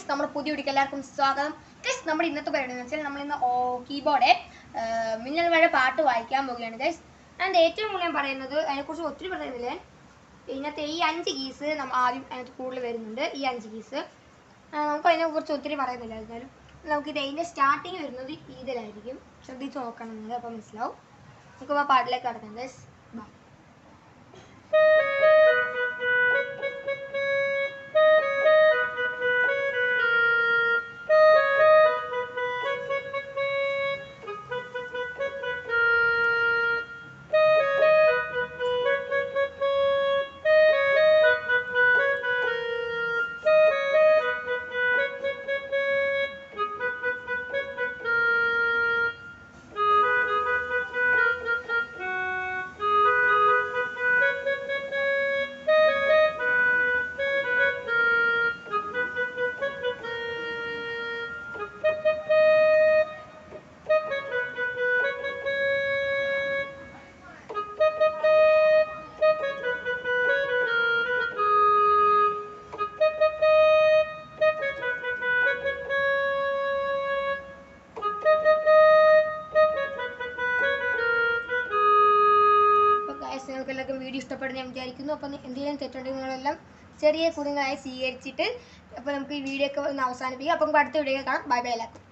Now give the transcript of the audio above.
നമ്മുടെ പുതിയ വീഡിയോക്ക് എല്ലാവർക്കും സ്വാഗതം. ഗൈസ്, നമ്മുടെ ഇന്നത്തെ പരിപാടി എന്ന് വെച്ചാൽ നമ്മൾ ഇന്ന് കീബോർഡ് മിന്നൽ മഴ പാട്ട് വായിക്കാൻ പോവുകയാണ് ഗൈസ്. അതിൻ്റെ ഏറ്റവും കൂടുതൽ ഞാൻ പറയുന്നത് അതിനെക്കുറിച്ച് ഒത്തിരി പറയുന്നില്ല. ഇതിനകത്ത് ഈ 5 കീസ് ആദ്യം അതിനകത്ത് കൂടുതൽ വരുന്നുണ്ട്. ഈ 5 കീസ് നമുക്ക് അതിനെക്കുറിച്ച് ഒത്തിരി പറയുന്നില്ല. എന്നാലും നമുക്കിത് അതിൻ്റെ സ്റ്റാർട്ടിങ് വരുന്നത് ഇതിലായിരിക്കും. ശ്രദ്ധിച്ച് നോക്കണം നിങ്ങൾ, അപ്പോൾ മനസ്സിലാവും. നമുക്ക് ആ പാട്ടിലേക്ക് കടക്കാം ഗൈസ്. നിങ്ങൾക്കെല്ലാവർക്കും വീഡിയോ ഇഷ്ടപ്പെടുന്ന ഞാൻ വിചാരിക്കുന്നു. അപ്പം എന്തെങ്കിലും തെറ്റുണ്ടെങ്കിൽ നിങ്ങളെല്ലാം ചെറിയ കുടുങ്ങായി സ്വീകരിച്ചിട്ട് അപ്പോൾ നമുക്ക് ഈ വീഡിയോ ഒക്കെ ഒന്ന് അവസാനിപ്പിക്കാം. അപ്പം അടുത്ത വീഡിയോ കാണാം. ബൈ ബൈ എല്ലാവർക്കും.